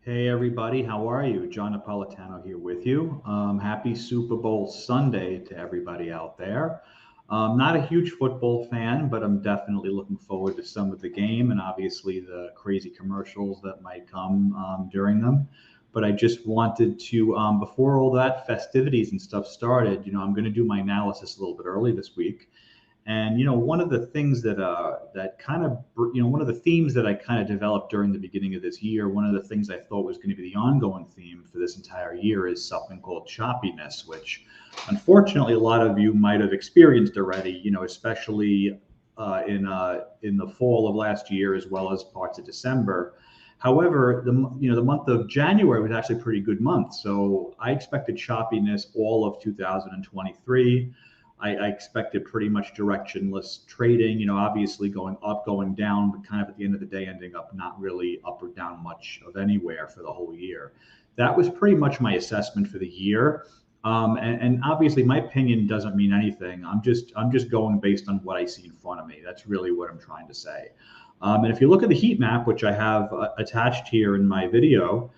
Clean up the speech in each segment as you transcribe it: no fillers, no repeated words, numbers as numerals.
Hey everybody, how are you? John Napolitano here with you. Happy Super Bowl Sunday to everybody out there. Not a huge football fan, but I'm definitely looking forward to some of the game and obviously the crazy commercials that might come during them. But I just wanted to, before all that festivities and stuff started, I'm going to do my analysis a little bit early this week. And one of the things that kind of one of the themes that I kind of developed during the beginning of this year, one of the things I thought was going to be the ongoing theme for this entire year is something called choppiness, which unfortunately a lot of you might have experienced already. Especially in the fall of last year as well as parts of December. However, the month of January was actually a pretty good month, so I expected choppiness all of 2023. I expected pretty much directionless trading, obviously going up, going down, but kind of at the end of the day ending up not really up or down much of anywhere for the whole year. That was pretty much my assessment for the year. And obviously my opinion doesn't mean anything. I'm just going based on what I see in front of me. That's really what I'm trying to say. And if you look at the heat map, which I have attached here in my video,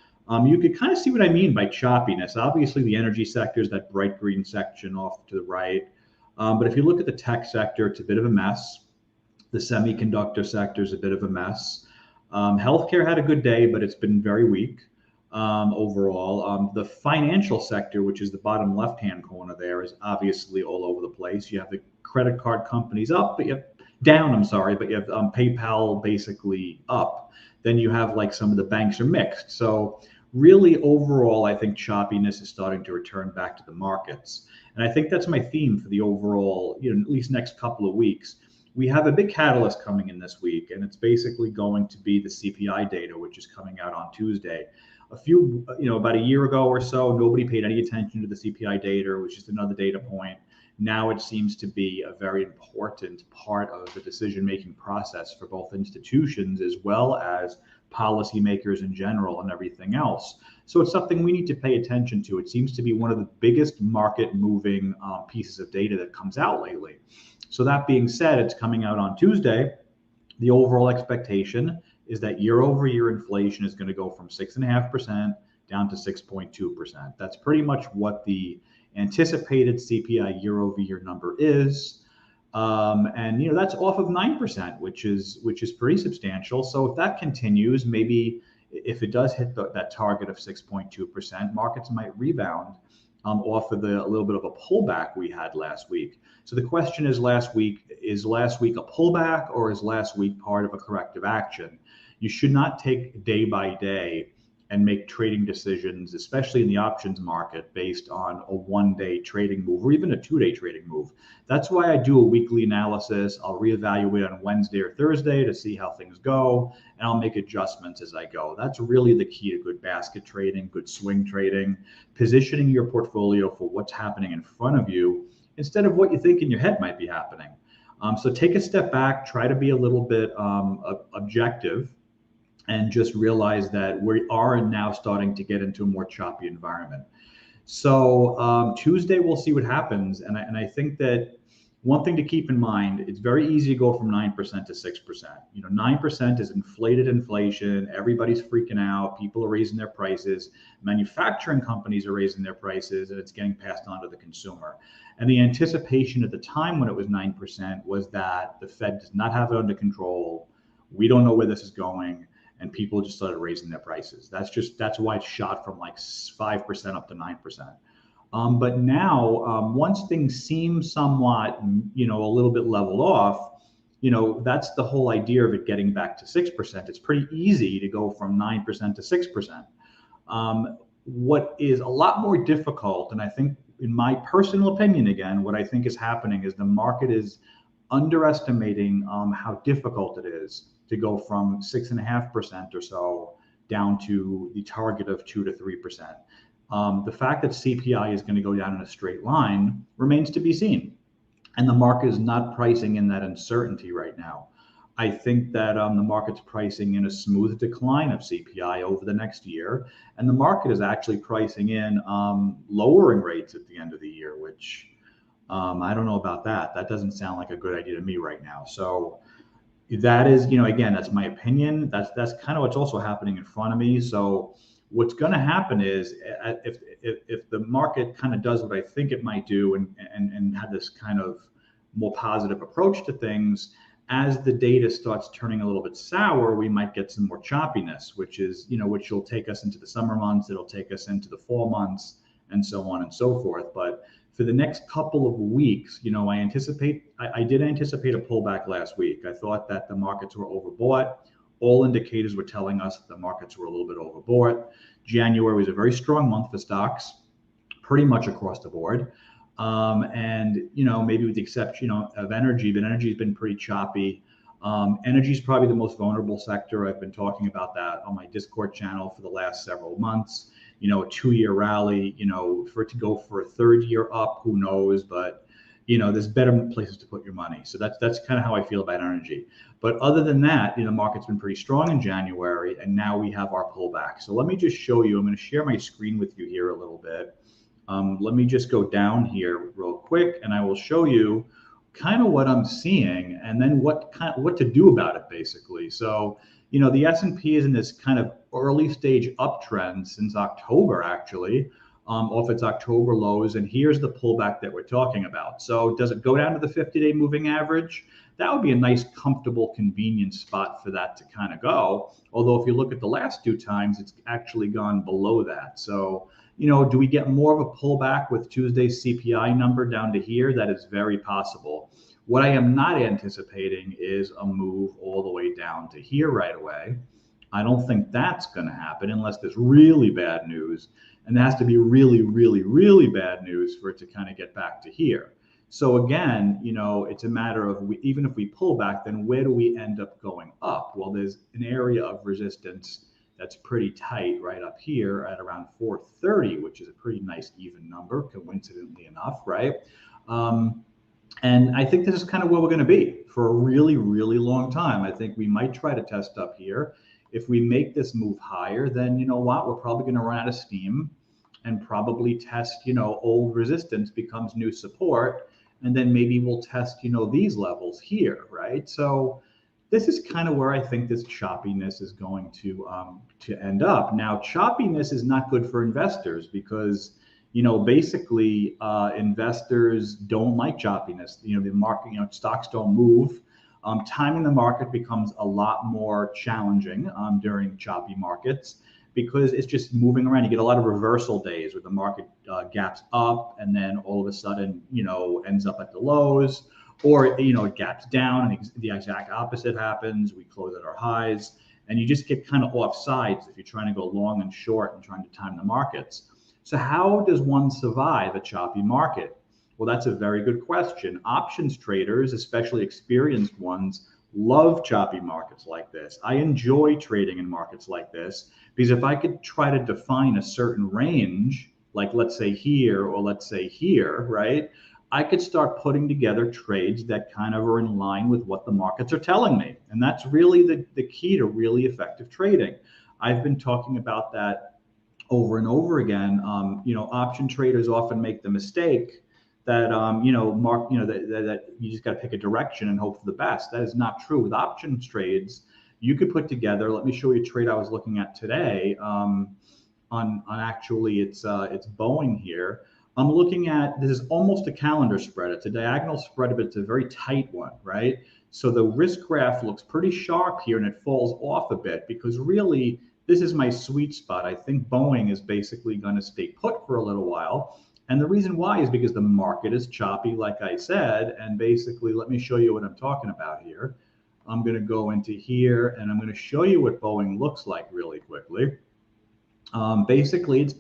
you could kind of see what I mean by choppiness. Obviously, the energy sector is that bright green section off to the right. But if you look at the tech sector, it's a bit of a mess. The semiconductor sector is a bit of a mess. Healthcare had a good day, but it's been very weak overall. The financial sector, which is the bottom left-hand corner there, is obviously all over the place. You have the credit card companies up, but you have down, I'm sorry, but you have PayPal basically up. Then you have like some of the banks are mixed. So really overall, I think choppiness is starting to return back to the markets. And I think that's my theme for the overall, at least next couple of weeks. We have a big catalyst coming in this week, and it's basically going to be the CPI data, which is coming out on Tuesday. About a year ago or so, nobody paid any attention to the CPI data. It was just another data point. Now it seems to be a very important part of the decision-making process for both institutions as well as policymakers in general and everything else. So it's something we need to pay attention to. It seems to be one of the biggest market moving pieces of data that comes out lately. So that being said, it's coming out on Tuesday. The overall expectation is that year over year inflation is going to go from 6.5% down to 6.2%. That's pretty much what the anticipated CPI year over year number is. And that's off of 9%, which is pretty substantial. So if that continues, maybe if it does hit that target of 6.2%, markets might rebound off of a little bit of a pullback we had last week. So the question is, last week a pullback, or is last week part of a corrective action? You should not take day by day and make trading decisions, especially in the options market, based on a one-day trading move or even a two-day trading move. That's why I do a weekly analysis. I'll reevaluate on Wednesday or Thursday to see how things go, and I'll make adjustments as I go. That's really the key to good basket trading, good swing trading, positioning your portfolio for what's happening in front of you instead of what you think in your head might be happening. So take a step back, try to be a little bit objective, and just realize that we are now starting to get into a more choppy environment. So Tuesday, we'll see what happens. And I think that one thing to keep in mind, it's very easy to go from 9% to 6%. 9% is inflated inflation. Everybody's freaking out. People are raising their prices. Manufacturing companies are raising their prices, and it's getting passed on to the consumer. And the anticipation at the time when it was 9% was that the Fed does not have it under control. We don't know where this is going. And people just started raising their prices. That's why it's shot from like 5% up to 9%. But now, once things seem somewhat, a little bit leveled off, that's the whole idea of it getting back to 6%. It's pretty easy to go from 9% to 6%. What is a lot more difficult, and I think in my personal opinion, again, what I think is happening is the market is underestimating how difficult it is to go from 6.5% or so down to the target of 2 to 3%. The fact that CPI is going to go down in a straight line remains to be seen. And the market is not pricing in that uncertainty right now. I think that the market's pricing in a smooth decline of CPI over the next year. And the market is actually pricing in lowering rates at the end of the year, which I don't know about that. That doesn't sound like a good idea to me right now. So that is, again, that's my opinion. That's kind of what's also happening in front of me. So what's going to happen is if the market kind of does what I think it might do and have this kind of more positive approach to things, as the data starts turning a little bit sour, we might get some more choppiness, which will take us into the summer months, it'll take us into the fall months, and so on and so forth. But for the next couple of weeks, I did anticipate a pullback last week. I thought that the markets were overbought. All indicators were telling us that the markets were a little bit overbought. January was a very strong month for stocks, pretty much across the board. And maybe with the exception of energy, but energy has been pretty choppy. Energy is probably the most vulnerable sector. I've been talking about that on my Discord channel for the last several months. A 2-year rally, for it to go for a 3rd year up, who knows? But there's better places to put your money. So that's kind of how I feel about energy. But other than that, the market's been pretty strong in January, and now we have our pullback. So let me just show you. I'm going to share my screen with you here a little bit. Let me just go down here real quick, and I will show you kind of what I'm seeing, and then what to do about it, basically. So, the S&P is in this kind of early stage uptrend since October, actually, off its October lows, and here's the pullback that we're talking about. So, does it go down to the 50-day moving average? That would be a nice, comfortable, convenient spot for that to kind of go. Although, if you look at the last 2 times, it's actually gone below that. So, do we get more of a pullback with Tuesday's CPI number down to here? That is very possible. What I am not anticipating is a move all the way down to here right away. I don't think that's going to happen unless there's really bad news. And there has to be really, really, really bad news for it to kind of get back to here. So again, it's a matter of even if we pull back, then where do we end up going up? Well, there's an area of resistance that's pretty tight right up here at around 430, which is a pretty nice even number, coincidentally enough, right? And I think this is kind of where we're going to be for a really, really long time. I think we might try to test up here. If we make this move higher, then you know what? We're probably going to run out of steam and probably test, old resistance becomes new support. And then maybe we'll test, these levels here, right? So this is kind of where I think this choppiness is going to end up. Now, choppiness is not good for investors because, basically investors don't like choppiness. The market, stocks don't move. Timing the market becomes a lot more challenging during choppy markets because it's just moving around. You get a lot of reversal days where the market gaps up and then all of a sudden, ends up at the lows. Or, it gaps down and the exact opposite happens. We close at our highs and you just get kind of off sides if you're trying to go long and short and trying to time the markets. So how does one survive a choppy market? Well, that's a very good question. Options traders, especially experienced ones, love choppy markets like this. I enjoy trading in markets like this because if I could try to define a certain range, like let's say here or let's say here, right? I could start putting together trades that kind of are in line with what the markets are telling me. And that's really the key to really effective trading. I've been talking about that over and over again. Option traders often make the mistake that, that you just got to pick a direction and hope for the best. That is not true. With options trades, you could put together, let me show you a trade I was looking at today on actually it's Boeing here. I'm looking at, this is almost a calendar spread. It's a diagonal spread, but it's a very tight one, right? So the risk graph looks pretty sharp here and it falls off a bit because really this is my sweet spot. I think Boeing is basically going to stay put for a little while. And the reason why is because the market is choppy, like I said, and basically, let me show you what I'm talking about here. I'm going to go into here and I'm going to show you what Boeing looks like really quickly. Basically, it's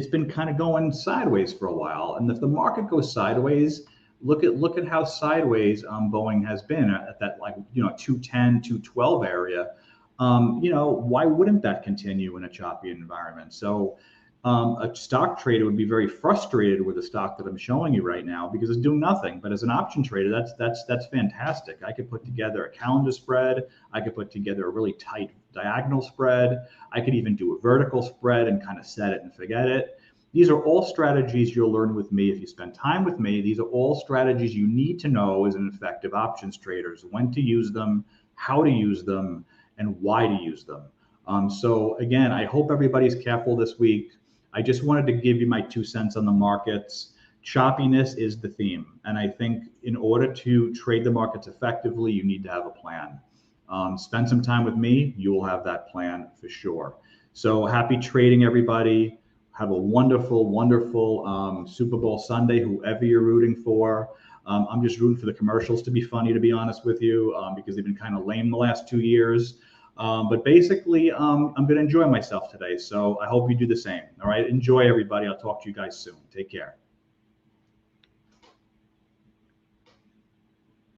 been kind of going sideways for a while. And if the market goes sideways, look at how sideways Boeing has been at that 210, 212 area. Why wouldn't that continue in a choppy environment? So a stock trader would be very frustrated with the stock that I'm showing you right now because it's doing nothing. But as an option trader, that's fantastic. I could put together a calendar spread. I could put together a really tight diagonal spread. I could even do a vertical spread and kind of set it and forget it. These are all strategies you'll learn with me if you spend time with me. These are all strategies you need to know as an effective options trader, when to use them, how to use them, and why to use them. So again, I hope everybody's careful this week. I just wanted to give you my 2 cents on the markets. Choppiness is the theme. And I think in order to trade the markets effectively, you need to have a plan. Spend some time with me, you will have that plan for sure. So happy trading, everybody. Have a wonderful, wonderful Super Bowl Sunday, whoever you're rooting for. I'm just rooting for the commercials to be funny, to be honest with you, because they've been kind of lame the last 2 years. But basically, I'm going to enjoy myself today. So I hope you do the same. All right. Enjoy, everybody. I'll talk to you guys soon. Take care.